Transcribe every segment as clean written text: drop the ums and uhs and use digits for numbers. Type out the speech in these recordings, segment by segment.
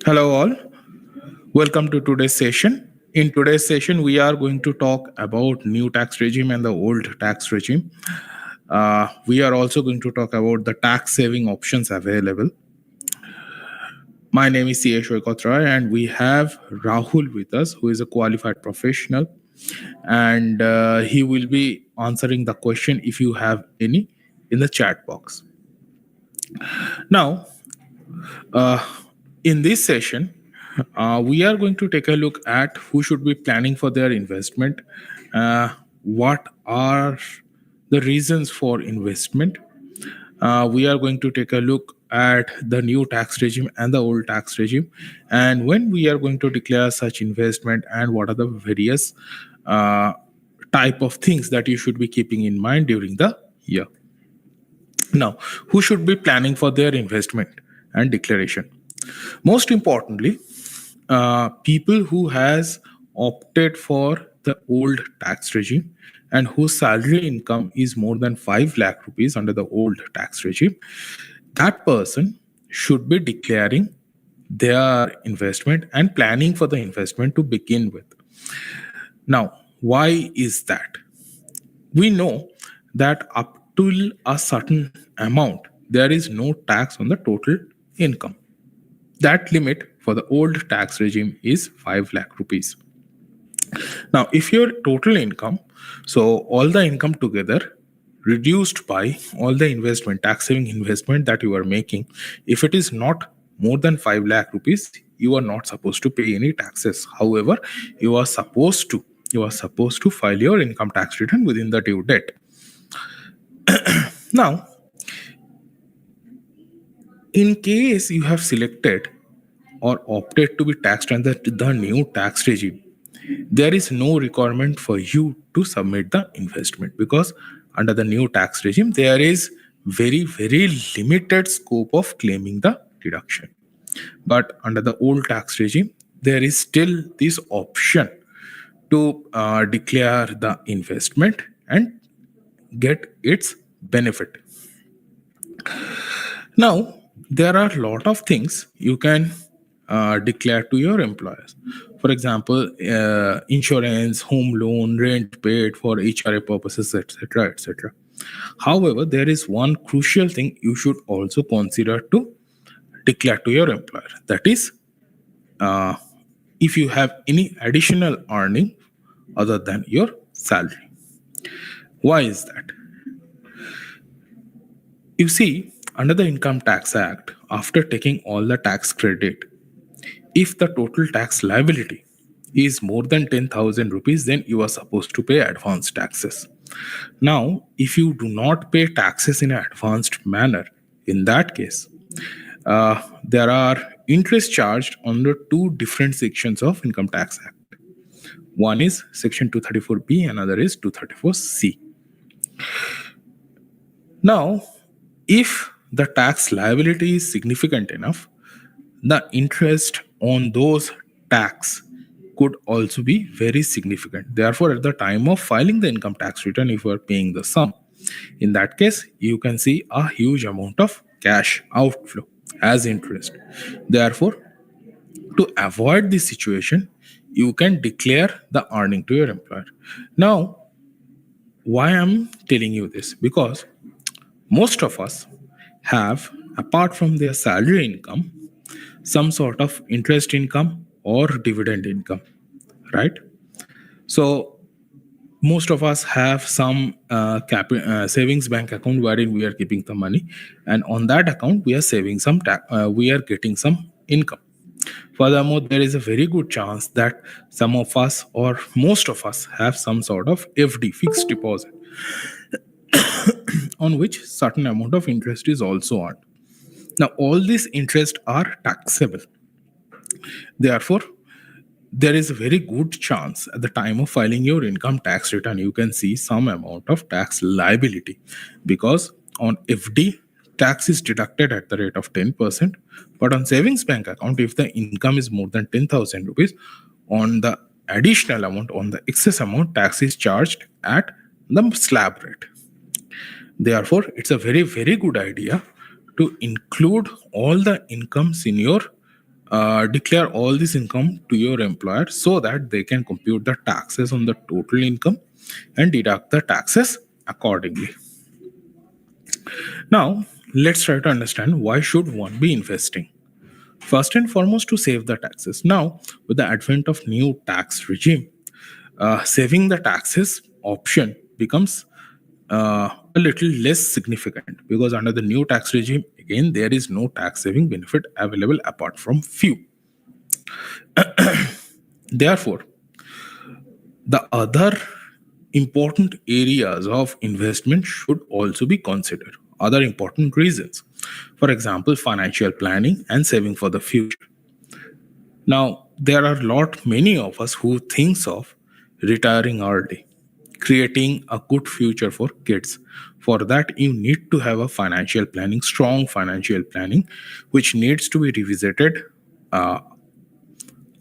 Hello, all. Welcome to today's session. In today's session, we are going to talk about new tax regime and the old tax regime. We are also going to talk about the tax saving options available. My name is Saikat Roy, and we have Rahul with us, who is a qualified professional, and he will be answering the question if you have any in the chat box. Now, in this session, we are going to take a look at who should be planning for their investment, what are the reasons for investment. We are going to take a look at the new tax regime and the old tax regime, and when we are going to declare such investment, and what are the various type of things that you should be keeping in mind during the year. Now, who should be planning for their investment and declaration? Most importantly, people who has opted for the old tax regime and whose salary income is more than 5 lakh rupees under the old tax regime, that person should be declaring their investment and planning for the investment to begin with. Now, why is that? We know that up to a certain amount, there is no tax on the total income. That limit for the old tax regime is 5 lakh rupees. Now, if your total income, so all the income together reduced by all the investment, tax saving investment that you are making, if it is not more than 5 lakh rupees, you are not supposed to pay any taxes. However, you are supposed to file your income tax return within the due date. Now, in case you have selected or opted to be taxed under the new tax regime, there is no requirement for you to submit the investment, because under the new tax regime, there is very, very limited scope of claiming the deduction. But under the old tax regime, there is still this option to declare the investment and get its benefit. Now, there are a lot of things you can declare to your employers. For example, insurance, home loan, rent paid for HRA purposes, etc., etc. However, there is one crucial thing you should also consider to declare to your employer. That is, if you have any additional earning other than your salary. Why is that? You see, under the Income Tax Act, after taking all the tax credit, if the total tax liability is more than 10,000 rupees, then you are supposed to pay advanced taxes. Now, if you do not pay taxes in an advanced manner, in that case, there are interest charged under two different sections of Income Tax Act. One is Section 234B, another is 234C. Now, if the tax liability is significant enough, the interest on those tax could also be very significant. Therefore, at the time of filing the income tax return, if you are paying the sum, in that case, you can see a huge amount of cash outflow as interest. Therefore, to avoid this situation, you can declare the earning to your employer. Now, why I'm telling you this? Because most of us have, apart from their salary income, some sort of interest income or dividend income, right? So most of us have some savings bank account wherein we are keeping the money, and on that account we are saving some we are getting some income. Furthermore, there is a very good chance that some of us or most of us have some sort of FD, fixed deposit, on which certain amount of interest is also earned. Now, all these interests are taxable. Therefore, there is a very good chance at the time of filing your income tax return, you can see some amount of tax liability, because on FD, tax is deducted at the rate of 10%, but on savings bank account, if the income is more than 10,000 rupees, on the additional amount, on the excess amount, tax is charged at the slab rate. Therefore, it's a very, very good idea to include all the incomes in your declare all this income to your employer so that they can compute the taxes on the total income and deduct the taxes accordingly. Now, let's try to understand why should one be investing. First and foremost, to save the taxes. Now, with the advent of new tax regime, saving the taxes option becomes a little less significant because under the new tax regime, again, there is no tax saving benefit available apart from few. Therefore, the other important areas of investment should also be considered. Other important reasons, for example, financial planning and saving for the future. Now, there are many of us who thinks of retiring early, creating a good future for kids. For that, you need to have a financial planning, strong financial planning, which needs to be revisited uh,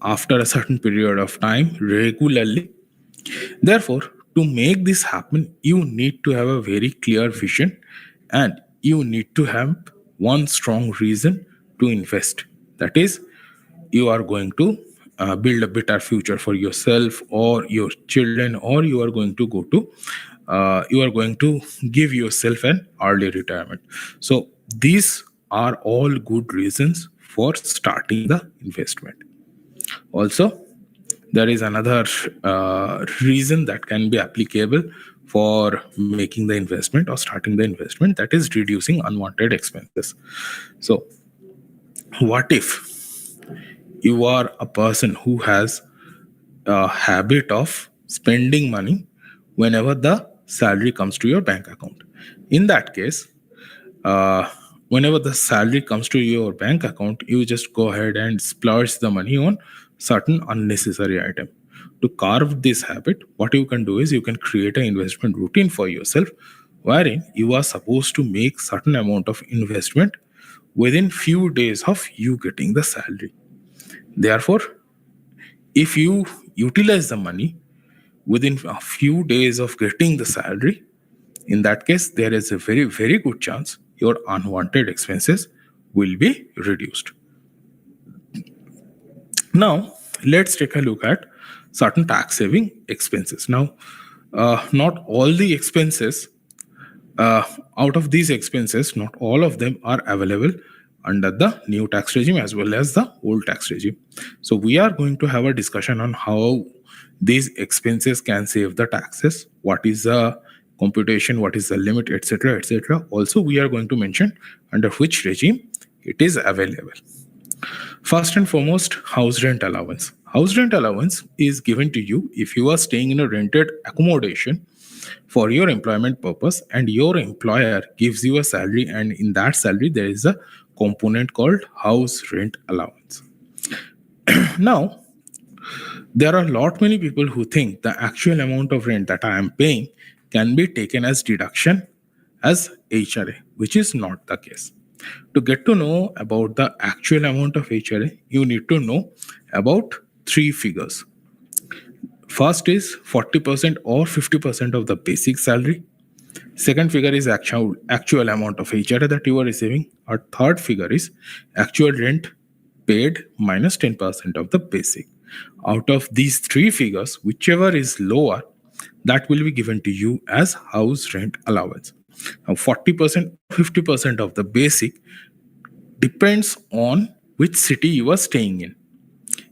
after a certain period of time regularly. Therefore, to make this happen, you need to have a very clear vision and you need to have one strong reason to invest. That is, you are going to build a better future for yourself or your children, or you are going to give yourself an early retirement. So, these are all good reasons for starting the investment. Also, there is another reason that can be applicable for making the investment or starting the investment, that is reducing unwanted expenses. So, what if you are a person who has a habit of spending money whenever the salary comes to your bank account? In that case, uh, whenever the salary comes to your bank account, you just go ahead and splurge the money on certain unnecessary item. To carve this habit, what you can do is you can create an investment routine for yourself, wherein you are supposed to make certain amount of investment within few days of you getting the salary. Therefore, if you utilize the money within a few days of getting the salary, in that case, there is a very, very good chance your unwanted expenses will be reduced. Now, let's take a look at certain tax saving expenses. Now, not all the expenses, out of these expenses, not all of them are available under the new tax regime as well as the old tax regime. So, we are going to have a discussion on how these expenses can save the taxes, what is the computation, what is the limit, etc. etc. Also, we are going to mention under which regime it is available. First and foremost, house rent allowance. House rent allowance is given to you if you are staying in a rented accommodation for your employment purpose and your employer gives you a salary, and in that salary there is a component called house rent allowance. Now, there are a lot many people who think the actual amount of rent that I am paying can be taken as deduction as HRA, which is not the case. To get to know about the actual amount of HRA, you need to know about three figures. First is 40% or 50% of the basic salary. Second figure is actual amount of HRA that you are receiving. Or third figure is actual rent paid minus 10% of the basic. Out of these three figures, whichever is lower, that will be given to you as house rent allowance. Now, 40% or 50% of the basic depends on which city you are staying in.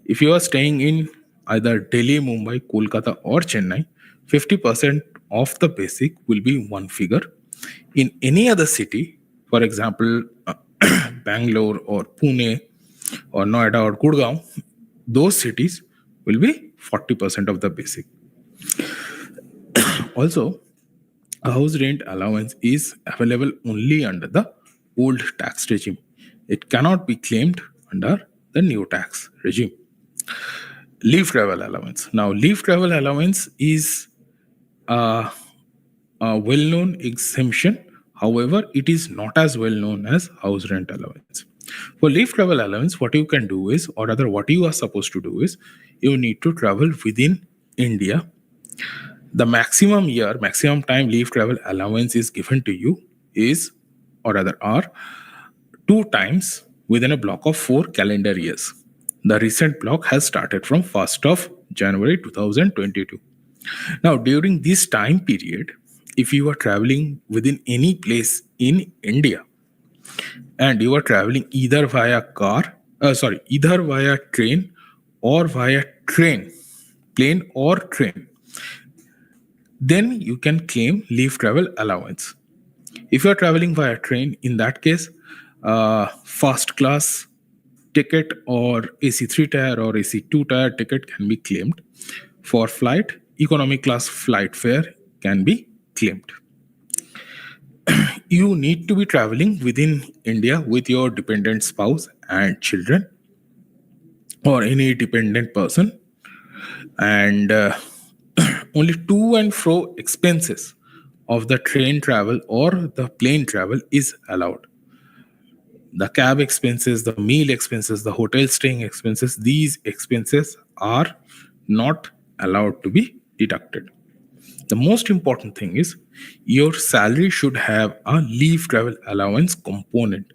If you are staying in either Delhi, Mumbai, Kolkata, or Chennai, 50% of the basic will be one figure. In any other city, for example, Bangalore or Pune or Noida or Gurgaon, those cities will be 40% of the basic. Also, a house rent allowance is available only under the old tax regime. It cannot be claimed under the new tax regime. Leave travel allowance. Now, leave travel allowance is a, a well known exemption. However, it is not as well known as house rent allowance. For leave travel allowance, what you can do is, or rather, what you are supposed to do is, you need to travel within India The maximum time leave travel allowance is given to you is, or rather, are two times within a block of 4 calendar years. The recent block has started from 1st of January 2022. Now, during this time period, if you are traveling within any place in India and you are traveling either via train or via plane or train, then you can claim leave travel allowance. If you are traveling via train, in that case, first class ticket or AC 3 tier or AC 2 tier ticket can be claimed. For flight, economy class flight fare can be claimed. You need to be traveling within India with your dependent spouse and children or any dependent person, and only to and fro expenses of the train travel or the plane travel is allowed. The cab expenses, the meal expenses, the hotel staying expenses, these expenses are not allowed to be deducted. The most important thing is your salary should have a leave travel allowance component.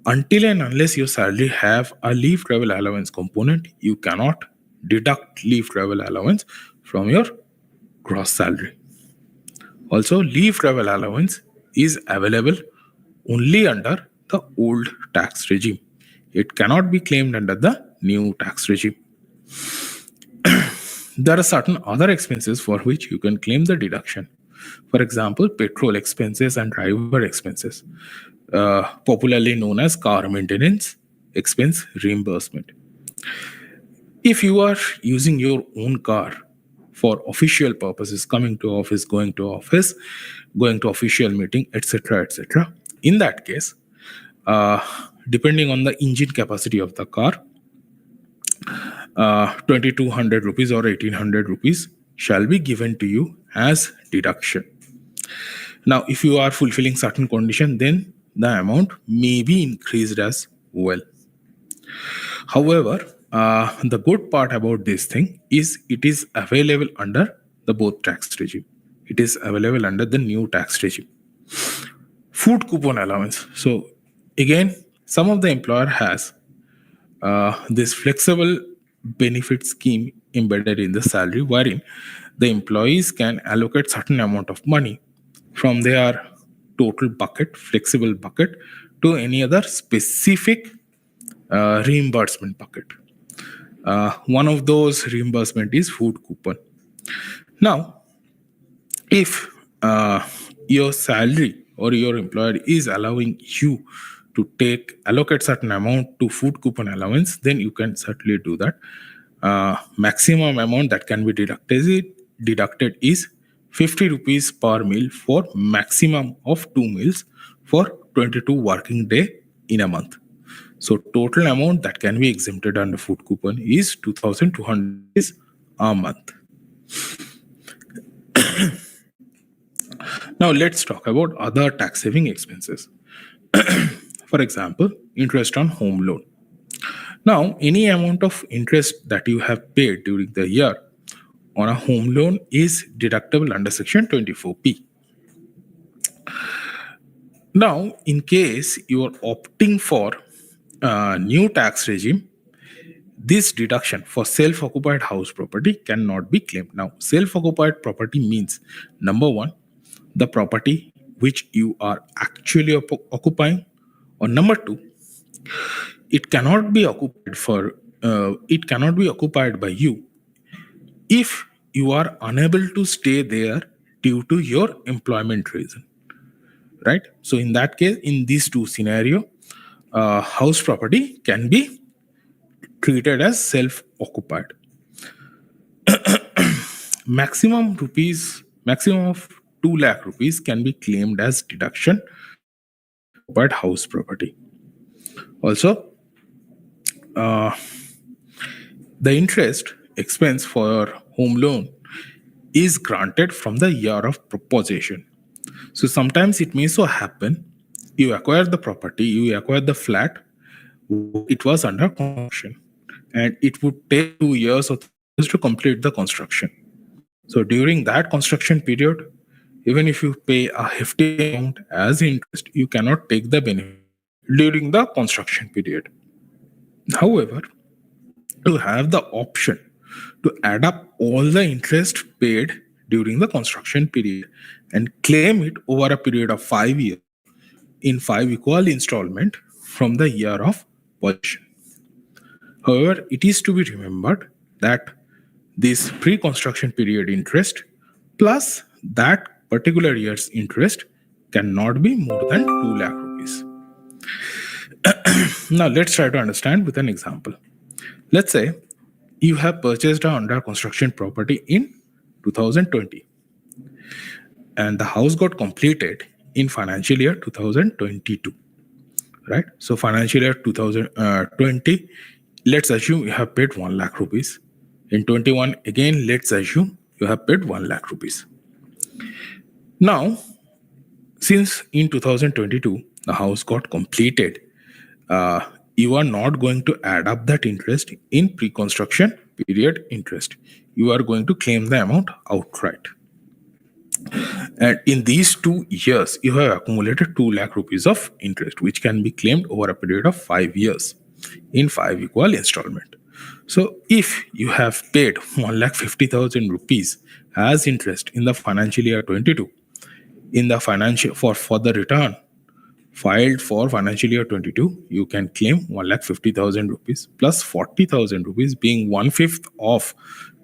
Until and unless your salary have a leave travel allowance component, you cannot deduct leave travel allowance from your gross salary. Also, leave travel allowance is available only under the old tax regime. It cannot be claimed under the new tax regime. There are certain other expenses for which you can claim the deduction. For example, petrol expenses and driver expenses, popularly known as car maintenance expense reimbursement. If you are using your own car for official purposes, coming to office, going to official meeting, etc., etc., in that case, uh, depending on the engine capacity of the car, 2200 rupees or 1800 rupees shall be given to you as deduction. Now, if you are fulfilling certain condition, then the amount may be increased as well. However, the good part about this thing is it is available under the both tax regime. It is available under the new tax regime. Food coupon allowance. So again, some of the employer has this flexible benefit scheme embedded in the salary, wherein the employees can allocate certain amount of money from their total bucket, flexible bucket, to any other specific reimbursement bucket. One of those reimbursement is food coupon. Now, if your salary or your employer is allowing you to allocate certain amount to food coupon allowance, then you can certainly do that. Maximum amount that can be deducted is 50 rupees per meal for maximum of 2 meals for 22 working day in a month. So total amount that can be exempted under food coupon is 2,200 rupees a month. Now let's talk about other tax saving expenses. For example, interest on home loan. Now, any amount of interest that you have paid during the year on a home loan is deductible under Section 24P. Now, in case you are opting for a new tax regime, this deduction for self-occupied house property cannot be claimed. Now, self-occupied property means, number one, the property which you are actually occupying, or number two, it cannot be occupied by you if you are unable to stay there due to your employment reason, right? So in that case, in these two scenario, house property can be treated as self-occupied. Maximum of 2 lakh rupees can be claimed as deduction for self-occupied house property. Also, the interest expense for home loan is granted from the year of proposition. So sometimes it may so happen you acquire the property, you acquire the flat, it was under construction, and it would take 2 years or 3 years to complete the construction. So during that construction period, even if you pay a hefty amount as interest, you cannot take the benefit during the construction period. However, you have the option to add up all the interest paid during the construction period and claim it over a period of 5 years in five equal installment from the year of possession. However, it is to be remembered that this pre-construction period interest plus that particular year's interest cannot be more than 2 lakh rupees. Now let's try to understand with an example. Let's say you have purchased a under construction property in 2020 and the house got completed in financial year 2022, right? So financial year 2020, let's assume you have paid 1 lakh rupees. In 21, again, let's assume you have paid 1 lakh rupees. Now, since in 2022, the house got completed, you are not going to add up that interest in pre-construction period interest. You are going to claim the amount outright. And in these 2 years, you have accumulated 2 lakh rupees of interest, which can be claimed over a period of 5 years in five equal installment. So if you have paid 1,50,000 rupees as interest in the financial year 22, in the financial for the return filed for financial year 22, you can claim 1,50,000 rupees plus 40,000 rupees, being 1/5 of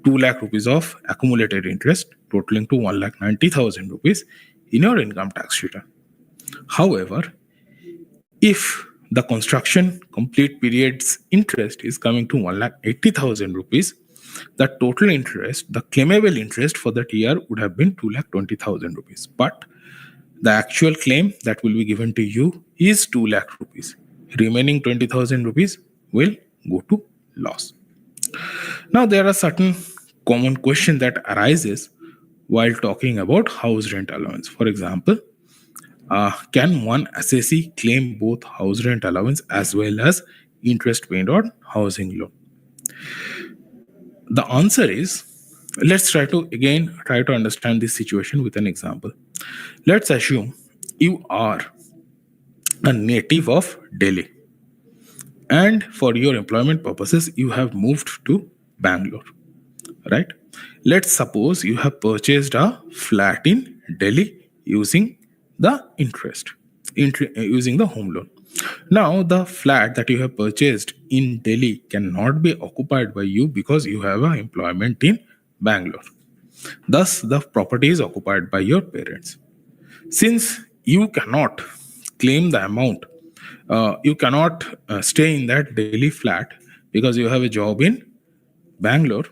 2 lakh rupees of accumulated interest, totaling to 1,90,000 rupees in your income tax return. However, if the construction complete period's interest is coming to 1,80,000 rupees, the total interest, the claimable interest for that year would have been 2,20,000 rupees. But the actual claim that will be given to you is 2 lakh rupees. Remaining 20,000 rupees will go to loss. Now, there are certain common questions that arises while talking about house rent allowance. For example, can one assessee claim both house rent allowance as well as interest paid on housing loan? The answer is, let's try to understand this situation with an example. Let's assume you are a native of Delhi and for your employment purposes you have moved to Bangalore, right? Let's suppose you have purchased a flat in Delhi using the using the home loan. Now, the flat that you have purchased in Delhi cannot be occupied by you because you have an employment in Bangalore. Thus, the property is occupied by your parents. Since you cannot claim the amount, you cannot stay in that Delhi flat because you have a job in Bangalore,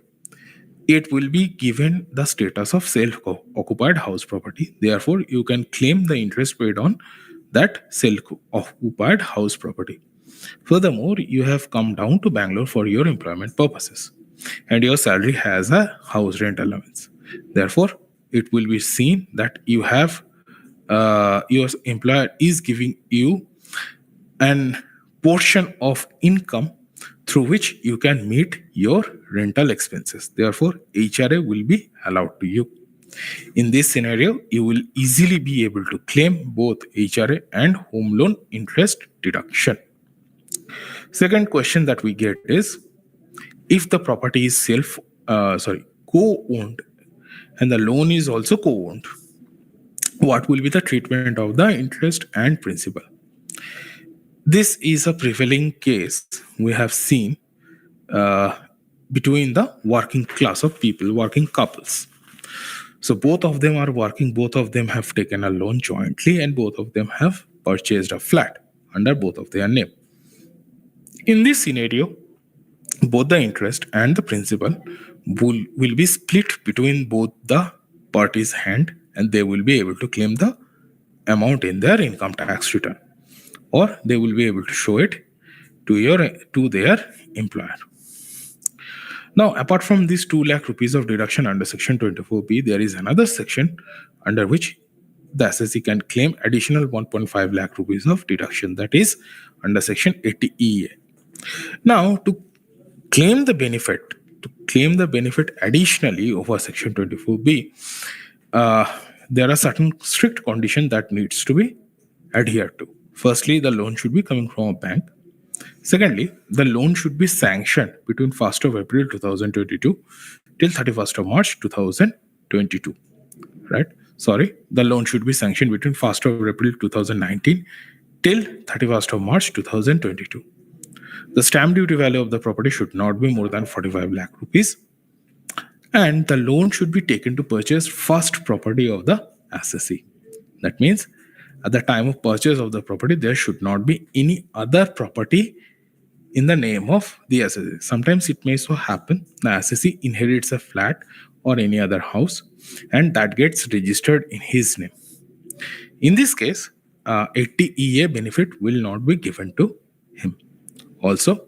it will be given the status of self-occupied house property. Therefore, you can claim the interest paid on that self-occupied house property. Furthermore, you have come down to Bangalore for your employment purposes, and your salary has a house rent allowance. Therefore, it will be seen that you have your employer is giving you an portion of income through which you can meet your rental expenses. Therefore, HRA will be allowed to you. In this scenario, you will easily be able to claim both HRA and home loan interest deduction. Second question that we get is, if the property is co-owned and the loan is also co-owned, what will be the treatment of the interest and principal? This is a prevailing case we have seen between the working class of people, working couples. So both of them are working, both of them have taken a loan jointly, and both of them have purchased a flat under both of their name. In this scenario, both the interest and the principal will be split between both the parties' hand, and they will be able to claim the amount in their income tax return, or they will be able to show it to their employer. Now, apart from this 2 lakh rupees of deduction under section 24B, there is another section under which the assessee can claim additional 1.5 lakh rupees of deduction, that is under section 80EA. Now, to claim the benefit to claim the benefit additionally over Section 24B, uh, there are certain strict conditions that needs to be adhered to. Firstly, the loan should be coming from a bank. Secondly, the loan should be sanctioned between 1st of April 2022 till 31st of March 2022. Right? Sorry, the loan should be sanctioned between 1st of April 2019 till 31st of March 2022. The stamp duty value of the property should not be more than 45 lakh rupees. And the loan should be taken to purchase first property of the assessee. That means at the time of purchase of the property, there should not be any other property in the name of the assessee. Sometimes it may so happen the assessee inherits a flat or any other house and that gets registered in his name. In this case, 80 EA benefit will not be given to him. Also,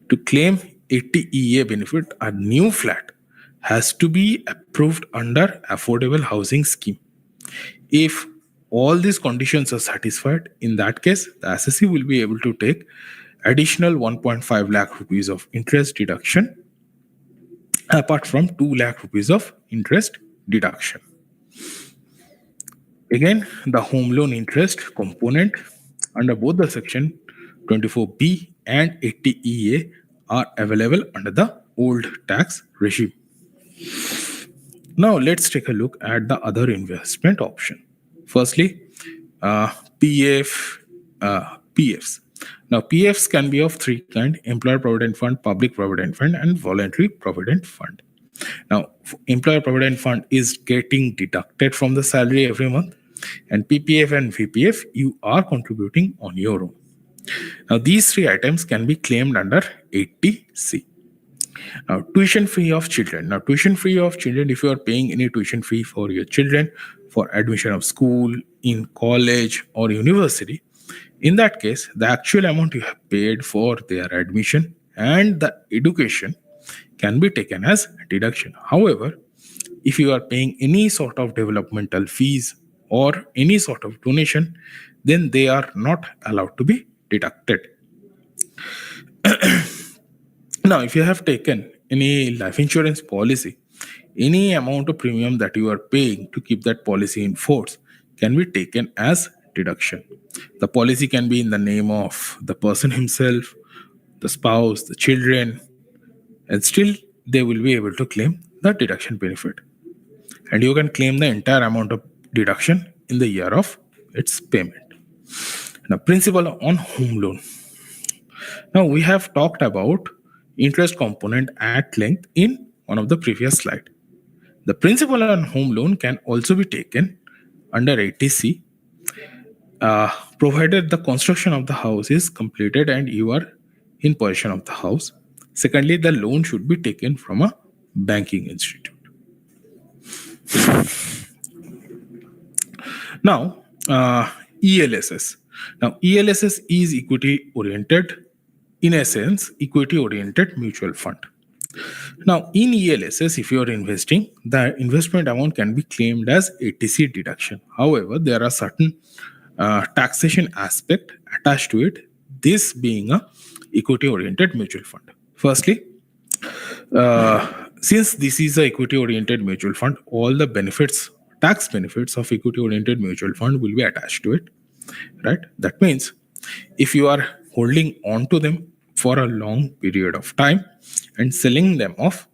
to claim 80 EA benefit, a new flat has to be approved under affordable housing scheme. If all these conditions are satisfied, in that case, the assessee will be able to take additional 1.5 lakh rupees of interest deduction apart from 2 lakh rupees of interest deduction. Again, the home loan interest component under both the section 24B and 80 EA are available under the old tax regime. Now let's take a look at the other investment option. Firstly, PFs. Now, PFs can be of three kinds: employer provident fund, public provident fund, and voluntary provident fund. Now, employer provident fund is getting deducted from the salary every month, and PPF and VPF you are contributing on your own. Now, these three items can be claimed under 80C. Now, tuition fee of children. Now, tuition fee of children, if you are paying any tuition fee for your children for admission of school, in college, or university, in that case, the actual amount you have paid for their admission and the education can be taken as deduction. However, if you are paying any sort of developmental fees or any sort of donation, then they are not allowed to be deducted. Now, if you have taken any life insurance policy, any amount of premium that you are paying to keep that policy in force can be taken as deduction. The policy can be in the name of the person himself, the spouse, the children, and still they will be able to claim the deduction benefit. And you can claim the entire amount of deduction in the year of its payment. Now, principal on home loan. Now, we have talked about interest component at length in one of the previous slide. The principal on home loan can also be taken under 80C, provided the construction of the house is completed and you are in possession of the house. Secondly, the loan should be taken from a banking institute. Now, ELSS. Now, ELSS is equity oriented, in essence, equity oriented mutual fund. Now, in ELSS, if you are investing, the investment amount can be claimed as 80C deduction. However, there are certain taxation aspect attached to it, this being a equity oriented mutual fund. Firstly, since this is a equity oriented mutual fund, all the benefits, tax benefits of equity oriented mutual fund will be attached to it, right? That means if you are holding on to them for a long period of time and selling them off,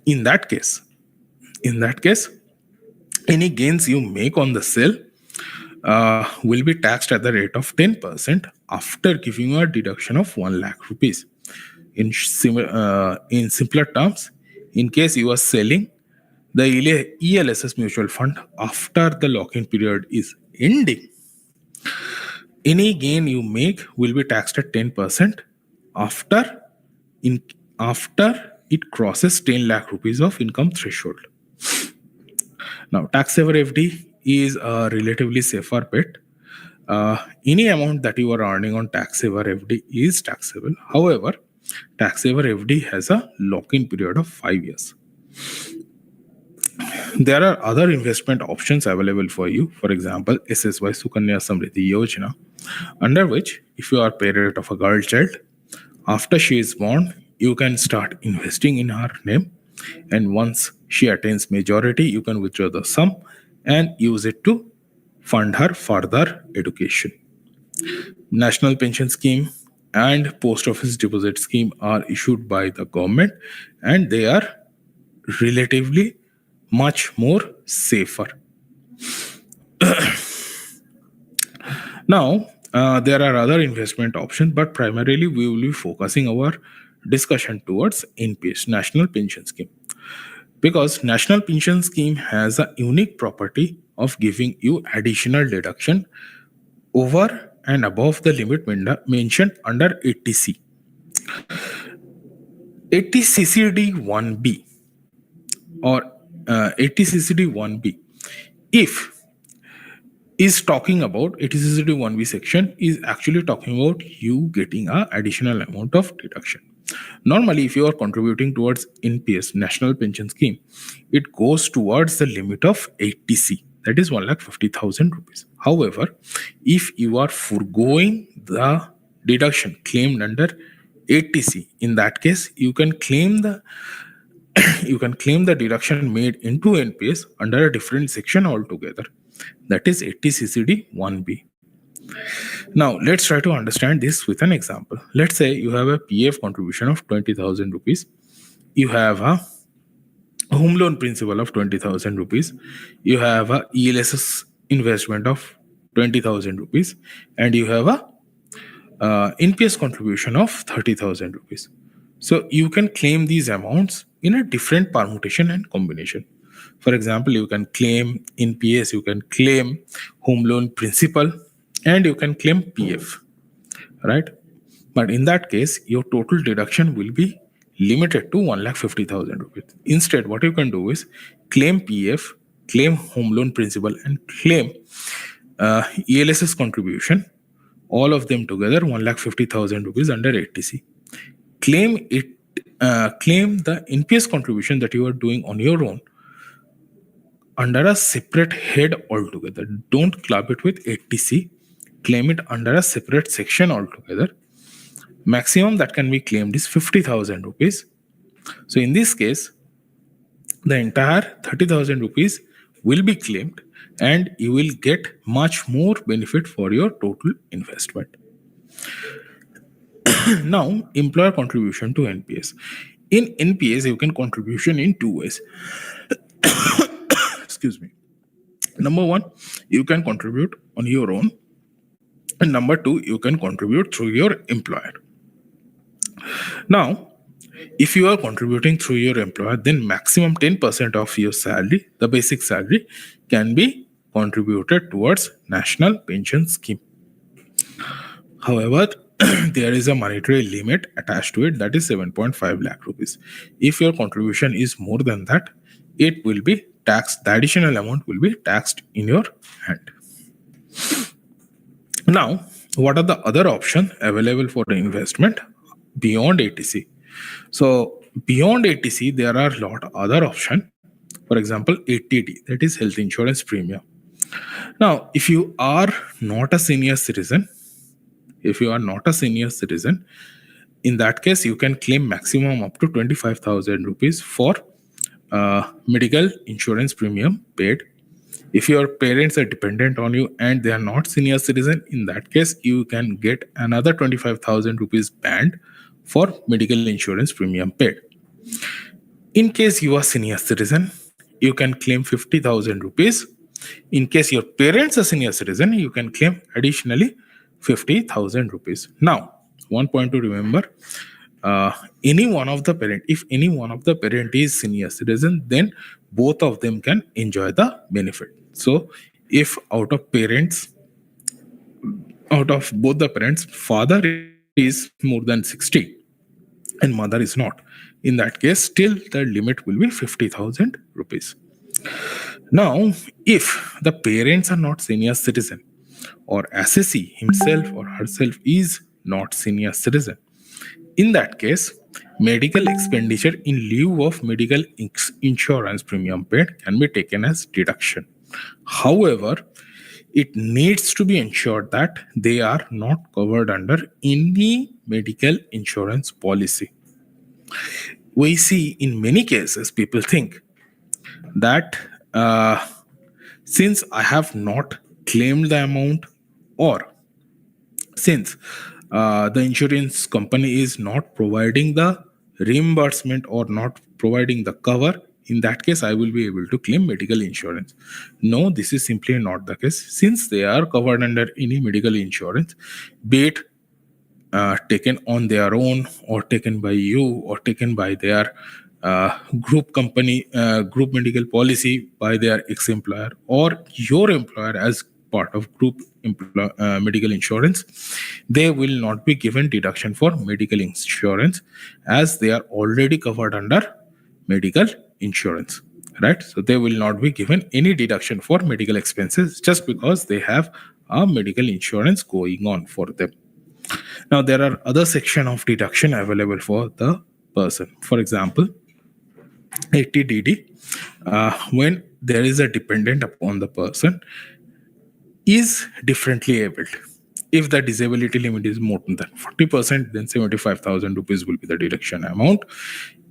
in that case, any gains you make on the sale will be taxed at the rate of 10% after giving you a deduction of 1 lakh rupees. In simpler terms, in case you are selling the ELSS mutual fund after the lock-in period is ending, any gain you make will be taxed at 10% after it crosses 10 lakh rupees of income threshold. Now, tax saver FD is a relatively safer bet. Any amount that you are earning on tax saver FD is taxable. However, tax saver FD has a lock-in period of 5 years. There are other investment options available for you. For example, SSY Sukanya Samriddhi Yojana, under which if you are parent of a girl child, after she is born, you can start investing in her name, and once she attains majority, you can withdraw the sum and use it to fund her further education. National pension scheme and post office deposit scheme are issued by the government, and they are relatively much more safer. Now, there are other investment options, but primarily we will be focusing our discussion towards NPS, National Pension Scheme, because National Pension Scheme has a unique property of giving you additional deduction over and above the limit mentioned under 80C. 80CCD 1B or 80CCD 1B, if is talking about 80CCD 1B section, is actually talking about you getting a additional amount of deduction. Normally, if you are contributing towards NPS, National Pension Scheme, it goes towards the limit of 80C, that is 1,50,000 rupees. However, if you are foregoing the deduction claimed under 80C, in that case, you can claim the deduction made into NPS under a different section altogether. That is 80CCD 1B. Now, let's try to understand this with an example. Let's say you have a PF contribution of 20,000 rupees. You have a home loan principal of 20,000 rupees. You have a ELSS investment of 20,000 rupees. And you have a NPS contribution of 30,000 rupees. So you can claim these amounts in a different permutation and combination. For example, you can claim NPS, you can claim home loan principal, and you can claim PF, right? But in that case, your total deduction will be limited to 1,50,000 rupees. Instead, what you can do is claim PF, claim home loan principal, and claim ELSS contribution, all of them together 1,50,000 rupees under 80C. Claim the NPS contribution that you are doing on your own under a separate head altogether. Don't club it with 80C. Claim it under a separate section altogether. Maximum that can be claimed is 50,000 rupees. So in this case, the entire 30,000 rupees will be claimed, and you will get much more benefit for your total investment. Now, employer contribution to NPS. In NPS, you can contribution in two ways. Excuse me. Number one, you can contribute on your own. And number two, you can contribute through your employer. Now, if you are contributing through your employer, then maximum 10% of your salary, the basic salary, can be contributed towards National Pension Scheme. However, there is a monetary limit attached to it, that is 7.5 lakh rupees. If your contribution is more than that, it will be taxed. The additional amount will be taxed in your hand. Now, what are the other options available for the investment beyond 80C? So beyond 80C, there are a lot of other options. For example, 80D, that is health insurance premium. Now, if you are not a senior citizen, in that case, you can claim maximum up to 25,000 rupees for medical insurance premium paid. If your parents are dependent on you and they are not senior citizen, in that case, you can get another 25,000 rupees band for medical insurance premium paid. In case you are senior citizen, you can claim 50,000 rupees. In case your parents are senior citizen, you can claim additionally 50,000 rupees. Now, one point to remember, any one of the parent, if any one of the parent is senior citizen, then both of them can enjoy the benefit. So if out of both the parents, father is more than 60 and mother is not, in that case, still the limit will be 50,000 rupees. Now, if the parents are not senior citizen, or assessee himself or herself is not senior citizen, in that case, medical expenditure in lieu of medical insurance premium paid can be taken as deduction. However, it needs to be ensured that they are not covered under any medical insurance policy. We see in many cases people think that since I have not claimed the amount, or since the insurance company is not providing the reimbursement or not providing the cover, in that case I will be able to claim medical insurance. No, this is simply not the case. Since they are covered under any medical insurance, be it taken on their own or taken by you or taken by their group company, group medical policy by their ex-employer or your employer as part of group medical insurance, they will not be given deduction for medical insurance as they are already covered under medical insurance, right? So they will not be given any deduction for medical expenses just because they have a medical insurance going on for them. Now, there are other section of deduction available for the person. For example, 80DD, when there is a dependent upon the person, is differently abled. If the disability limit is more than 40%, then 75,000 rupees will be the deduction amount.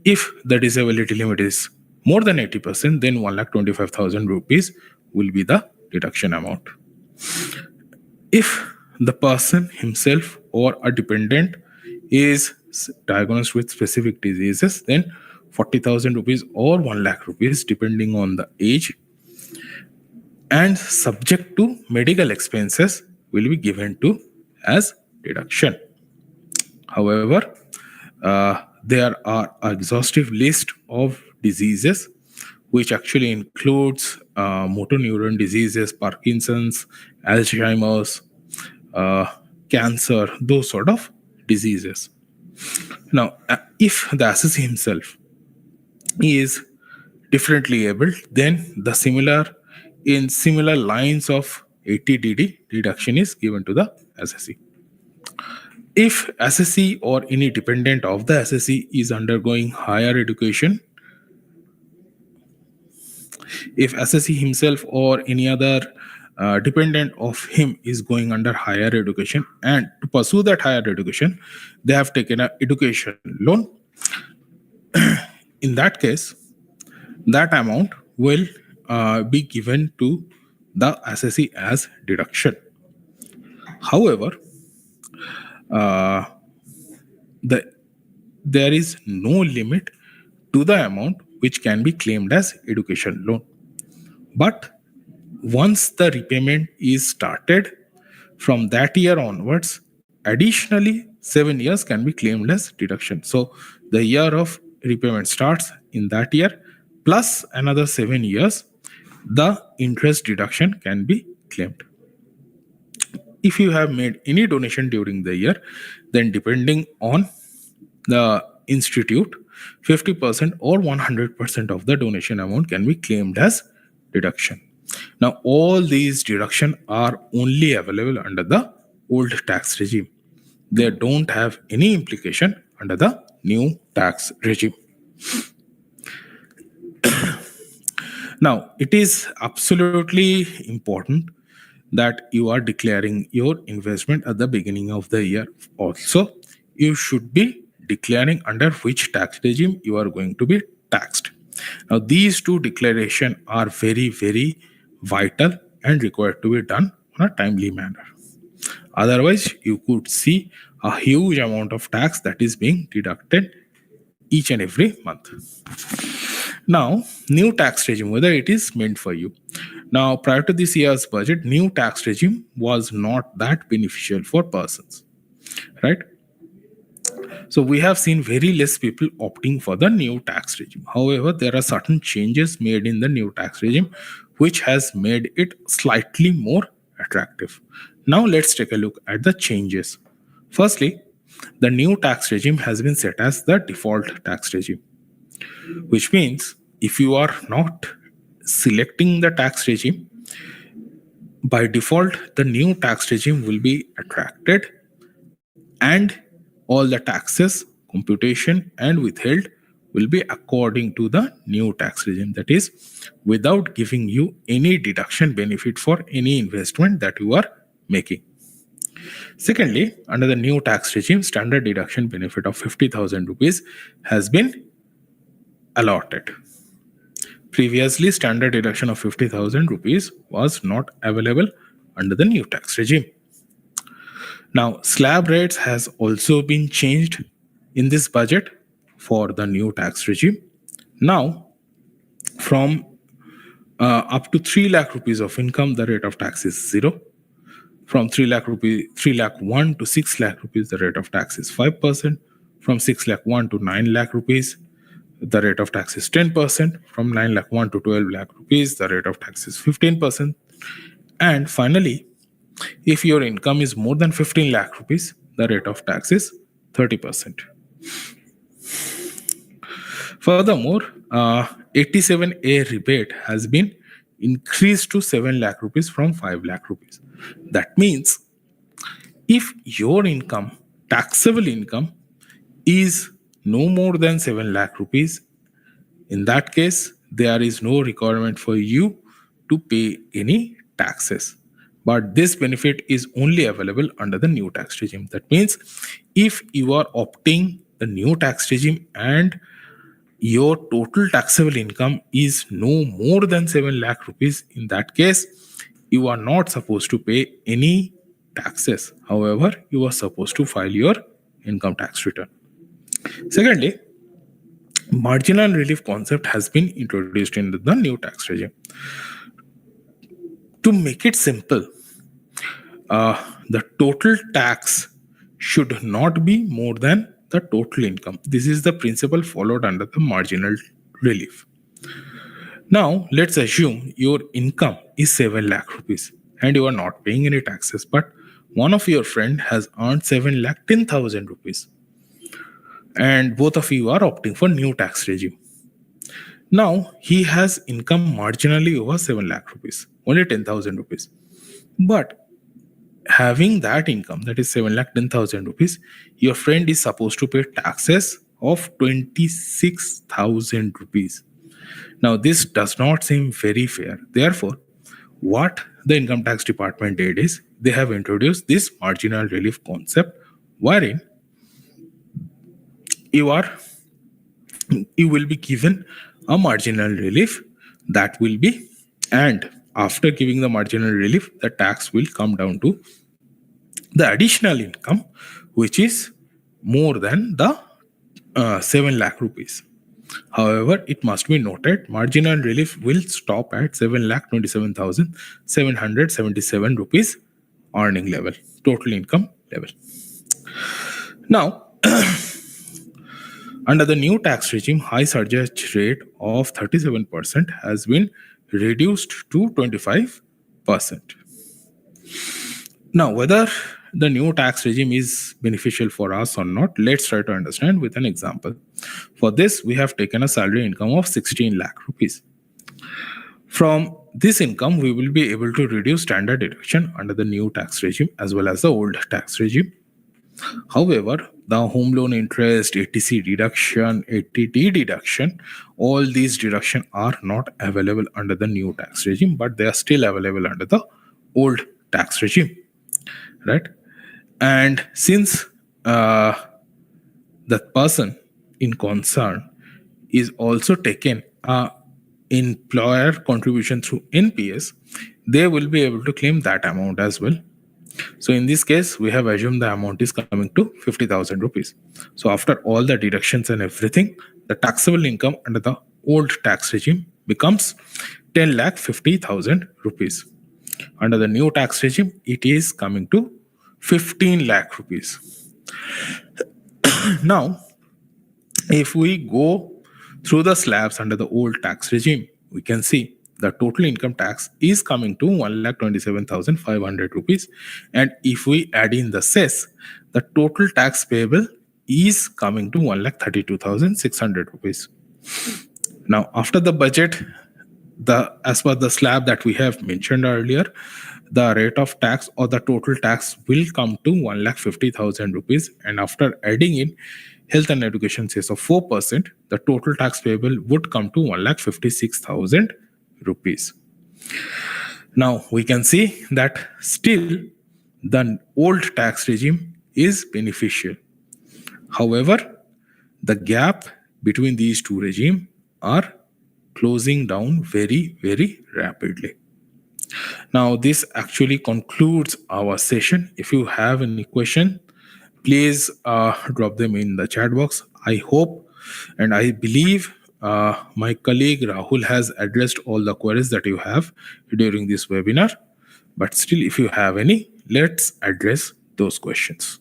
If the disability limit is more than 80%, then 1,25,000 rupees will be the deduction amount. If the person himself or a dependent is diagnosed with specific diseases, then 40,000 rupees or 1 lakh rupees, depending on the age and subject to medical expenses, will be given to as deduction. However, there are exhaustive list of diseases which actually includes motor neuron diseases, Parkinson's, Alzheimer's, cancer, those sort of diseases. Now, if the assessee himself is differently abled, then the similar lines of 80DD deduction is given to the assessee. If assessee or any dependent of the assessee is undergoing higher education, if assessee himself or any other dependent of him is going under higher education, and to pursue that higher education they have taken an education loan, in that case that amount will be given to the assessee as deduction. However, uh, there is no limit to the amount which can be claimed as education loan. But once the repayment is started, from that year onwards, additionally 7 years can be claimed as deduction. So the year of repayment starts in that year, plus another 7 years, the interest deduction can be claimed. If you have made any donation during the year, then depending on the institute, 50% or 100% of the donation amount can be claimed as deduction. Now, all these deductions are only available under the old tax regime. They don't have any implication under the new tax regime. Now, it is absolutely important that you are declaring your investment at the beginning of the year. Also, you should be declaring under which tax regime you are going to be taxed. Now, these two declarations are very, very vital and required to be done on a timely manner. Otherwise, you could see a huge amount of tax that is being deducted each and every month. Now, new tax regime, whether it is meant for you. Now, prior to this year's budget, new tax regime was not that beneficial for persons, right? So we have seen very less people opting for the new tax regime. However, there are certain changes made in the new tax regime which has made it slightly more attractive. Now let's take a look at the changes. Firstly, the new tax regime has been set as the default tax regime, which means if you are not selecting the tax regime, by default, the new tax regime will be attracted and all the taxes, computation, and withheld will be according to the new tax regime. That is, without giving you any deduction benefit for any investment that you are making. Secondly, under the new tax regime, standard deduction benefit of 50,000 rupees has been allotted. Previously, standard deduction of 50,000 rupees was not available under the new tax regime. Now, slab rates has also been changed in this budget for the new tax regime. Now, from up to 3 lakh rupees of income, the rate of tax is zero. From 3 lakh 1 to 6 lakh rupees, the rate of tax is 5%. From 6 lakh 1 to 9 lakh rupees, the rate of tax is 10%. From 9 lakh 1 to 12 lakh rupees, the rate of tax is 15%. And finally, if your income is more than 15 lakh rupees, the rate of tax is 30%. Furthermore, 87A rebate has been increased to 7 lakh rupees from 5 lakh rupees. That means if your income, taxable income, is no more than 7 lakh rupees, in that case, there is no requirement for you to pay any taxes. But this benefit is only available under the new tax regime. That means if you are opting the new tax regime and your total taxable income is no more than 7 lakh rupees, in that case, you are not supposed to pay any taxes. However, you are supposed to file your income tax return. Secondly, marginal relief concept has been introduced in the new tax regime. To make it simple, the total tax should not be more than the total income. This is the principle followed under the marginal relief. Now, let's assume your income is 7 lakh rupees and you are not paying any taxes, but one of your friend has earned 7 lakh 10,000 rupees and both of you are opting for new tax regime. Now, he has income marginally over 7 lakh rupees, only 10,000 rupees. But having that income, that is 7 lakh 10,000 rupees, your friend is supposed to pay taxes of 26,000 rupees. Now, this does not seem very fair. Therefore, what the income tax department did is they have introduced this marginal relief concept wherein you will be given a marginal relief that will be, and after giving the marginal relief, the tax will come down to the additional income, which is more than the 7 lakh rupees. However, it must be noted, marginal relief will stop at 7,27,777 rupees earning level, total income level. Now, under the new tax regime, high surcharge rate of 37% has been reduced to 25%. Now, whether the new tax regime is beneficial for us or not, let's try to understand with an example. For this, we have taken a salary income of 16 lakh rupees. From this income, we will be able to reduce standard deduction under the new tax regime as well as the old tax regime. However, the home loan interest, ATC deduction, ATT deduction, all these deductions are not available under the new tax regime, but they are still available under the old tax regime, right? And since the person in concern is also taken a employer contribution through NPS, they will be able to claim that amount as well. So in this case, we have assumed the amount is coming to 50,000 rupees. So after all the deductions and everything, the taxable income under the old tax regime becomes 10,50,000 rupees. Under the new tax regime, it is coming to 15 lakh rupees. Now, if we go through the slabs under the old tax regime, we can see the total income tax is coming to 1,27,500 rupees. And if we add in the cess, the total tax payable is coming to 1,32,600 rupees. Now, after the budget, as per the slab that we have mentioned earlier, the rate of tax or the total tax will come to 1,50,000 rupees. And after adding in health and education cess of 4%, the total tax payable would come to 1,56,000 rupees. Now we can see that still the old tax regime is beneficial. However, the gap between these two regimes are closing down very, very rapidly. Now, this actually concludes our session. If you have any question, please drop them in the chat box. I hope and I believe my colleague Rahul has addressed all the queries that you have during this webinar. But still, if you have any, let's address those questions.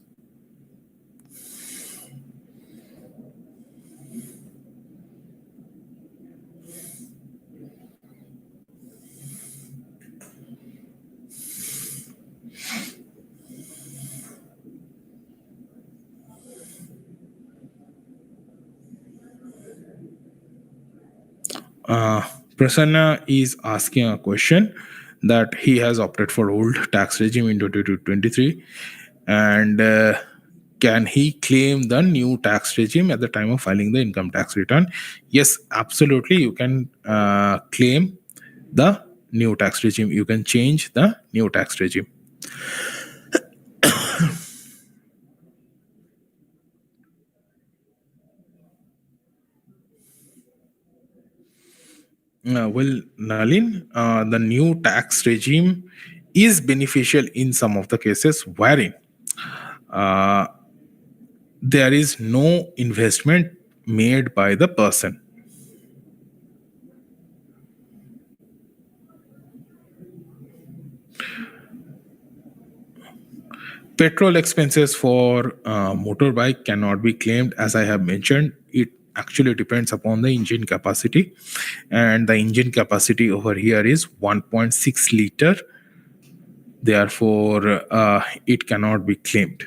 Uh, Prasanna is asking a question that he has opted for old tax regime in 2023, and can he claim the new tax regime at the time of filing the income tax return? Yes, absolutely. You can claim the new tax regime. You can change the new tax regime. Well, Nalin, the new tax regime is beneficial in some of the cases wherein uh, there is no investment made by the person. Petrol expenses for motorbike cannot be claimed, as I have mentioned. It actually depends upon the engine capacity, and the engine capacity over here is 1.6 liter. Therefore, it cannot be claimed.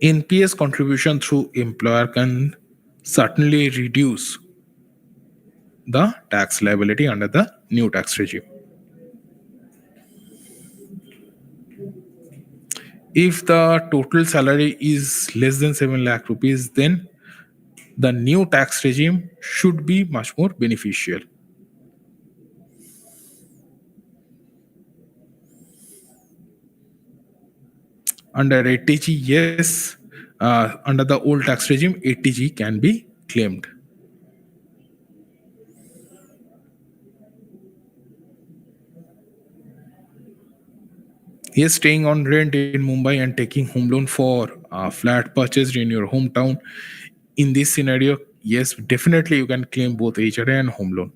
NPS contribution through employer can certainly reduce the tax liability under the new tax regime. If the total salary is less than 7 lakh rupees, then the new tax regime should be much more beneficial. Under 80G, yes, under the old tax regime, 80G can be claimed. Yes, staying on rent in Mumbai and taking home loan for a flat purchased in your hometown. In this scenario, yes, definitely you can claim both HRA and home loan.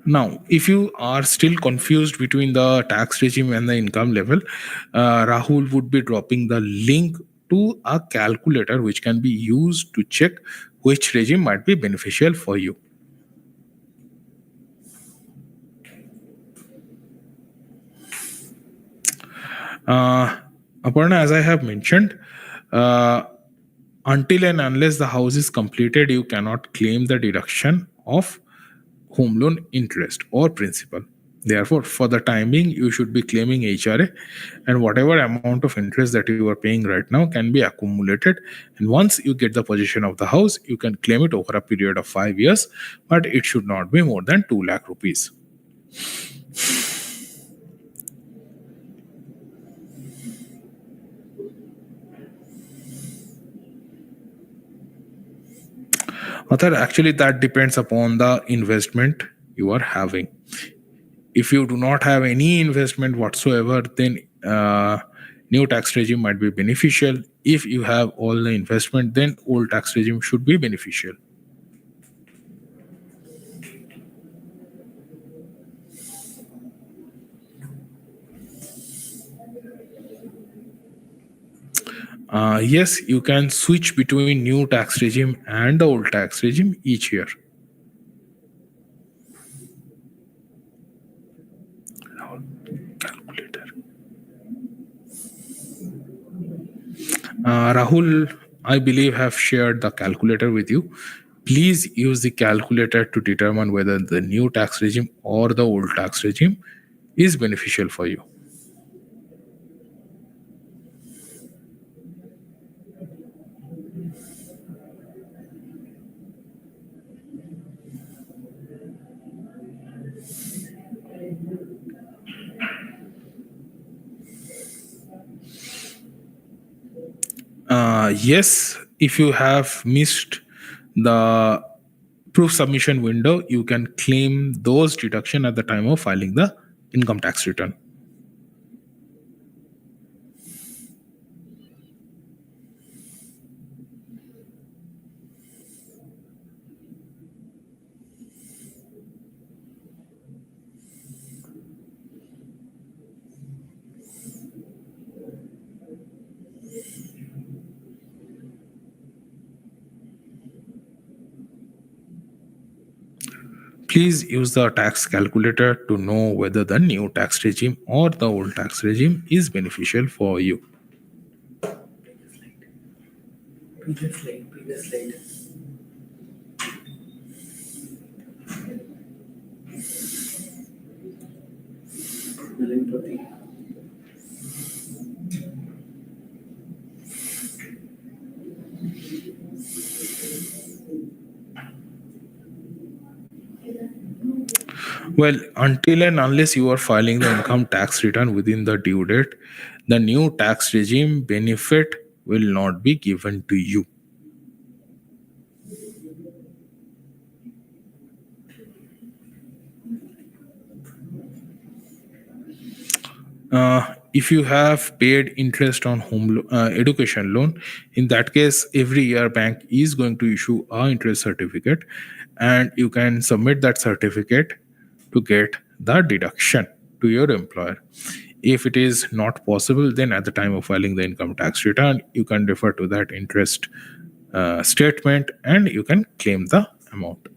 Now, if you are still confused between the tax regime and the income level, Rahul would be dropping the link to a calculator which can be used to check which regime might be beneficial for you. Aparna, as I have mentioned, until and unless the house is completed, you cannot claim the deduction of home loan interest or principal. Therefore, for the time being, you should be claiming HRA, and whatever amount of interest that you are paying right now can be accumulated. And once you get the possession of the house, you can claim it over a period of 5 years, but it should not be more than 2 lakh rupees. Actually, that depends upon the investment you are having. If you do not have any investment whatsoever, then new tax regime might be beneficial. If you have all the investment, then old tax regime should be beneficial. Yes, you can switch between new tax regime and the old tax regime each year. calculator. Rahul, I believe, have shared the calculator with you. Please use the calculator to determine whether the new tax regime or the old tax regime is beneficial for you. Yes, if you have missed the proof submission window, you can claim those deduction at the time of filing the income tax return. Please use the tax calculator to know whether the new tax regime or the old tax regime is beneficial for you. Previous slide. Link 20. Well, until and unless you are filing the income tax return within the due date, the new tax regime benefit will not be given to you. If you have paid interest on education loan, in that case, every year bank is going to issue a interest certificate, and you can submit that certificate to get the deduction to your employer. If it is not possible, then at the time of filing the income tax return, you can refer to that interest statement and you can claim the amount.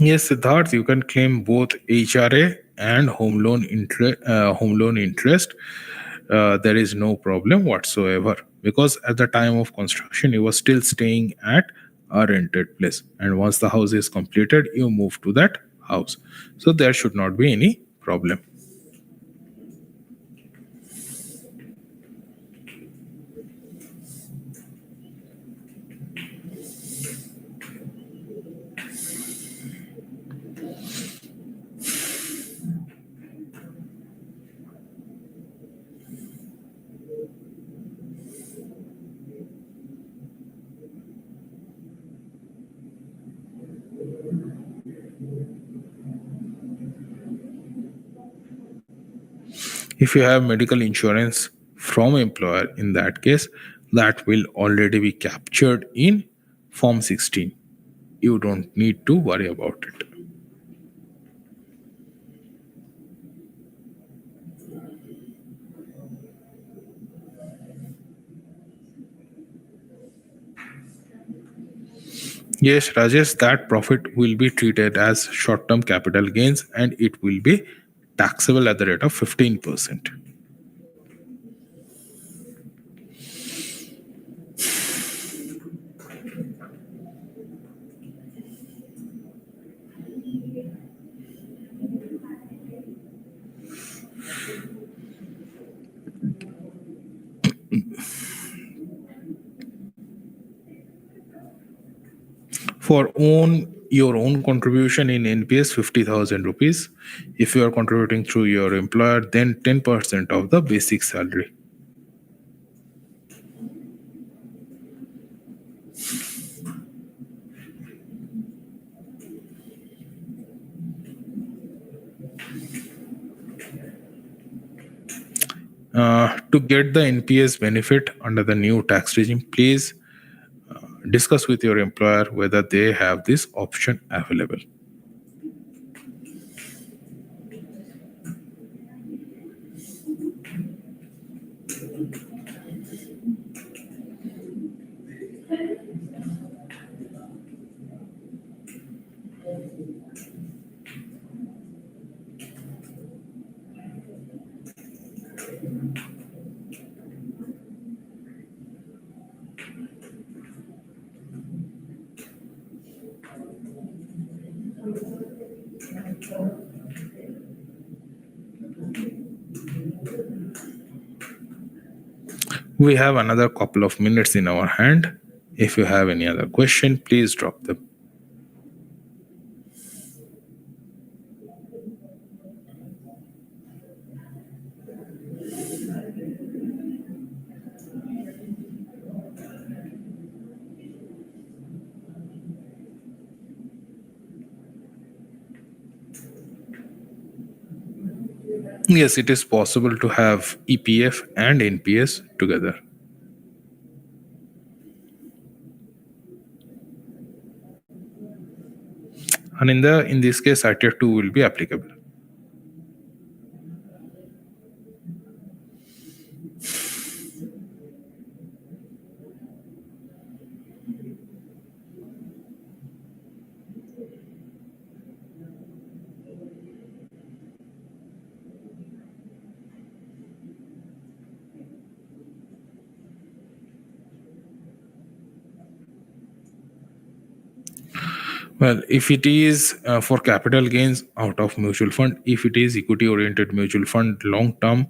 Yes, Siddharth, you can claim both HRA and home loan interest. There is no problem whatsoever because at the time of construction you were still staying at a rented place, and once the house is completed, you move to that house. So there should not be any problem. If you have medical insurance from employer, in that case, that will already be captured in Form 16. You don't need to worry about it. Yes, Rajesh, that profit will be treated as short term capital gains and it will be taxable at the rate of 15%. For your own contribution in NPS, 50,000 rupees. If you are contributing through your employer, then 10% of the basic salary. To get the NPS benefit under the new tax regime, please discuss with your employer whether they have this option available. We have another couple of minutes in our hand. If you have any other question, please drop them. Yes, it is possible to have EPF and NPS together. And in this case, RTR 2 will be applicable. Well, if it is for capital gains out of mutual fund, if it is equity oriented mutual fund, long term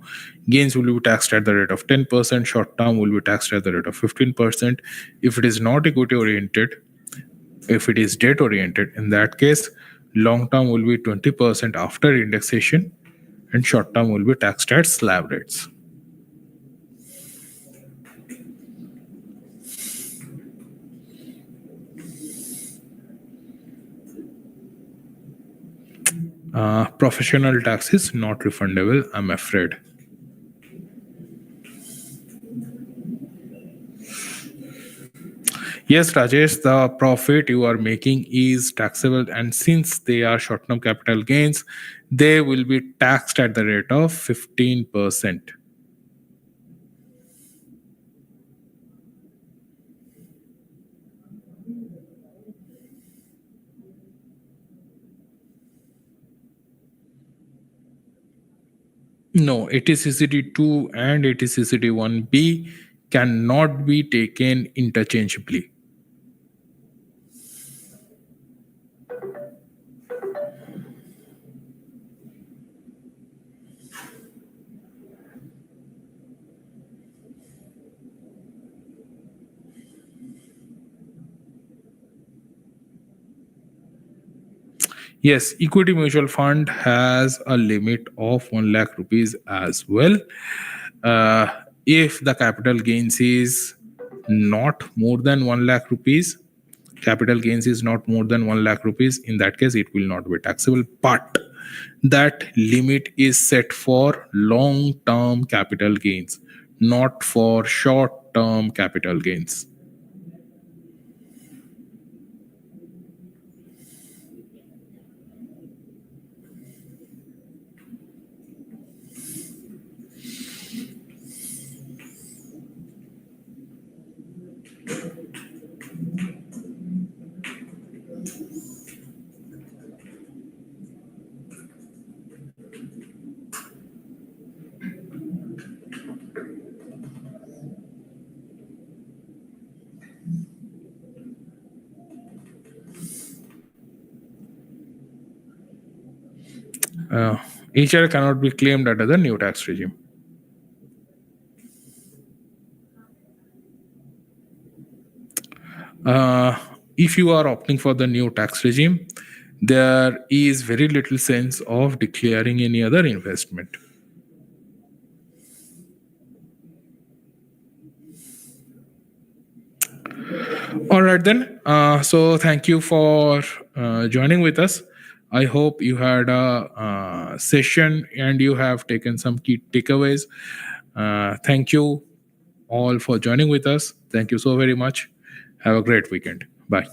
gains will be taxed at the rate of 10%, short term will be taxed at the rate of 15%. If it is not equity oriented, if it is debt oriented, in that case, long term will be 20% after indexation, and short term will be taxed at slab rates. Professional tax is not refundable, I'm afraid. Yes, Rajesh, the profit you are making is taxable, and since they are short term capital gains, they will be taxed at the rate of 15%. No, ATCCD 2 and ATCCD 1B cannot be taken interchangeably. Yes, equity mutual fund has a limit of 1 lakh rupees as well. Uh, if the capital gains is not more than 1 lakh rupees, capital gains is not more than 1 lakh rupees, in that case, it will not be taxable. But that limit is set for long term capital gains, not for short term capital gains. Each year cannot be claimed under the new tax regime. If you are opting for the new tax regime, there is very little sense of declaring any other investment. All right, then. So thank you for joining with us. I hope you had a session and you have taken some key takeaways. Thank you all for joining with us. Thank you so very much. Have a great weekend. Bye.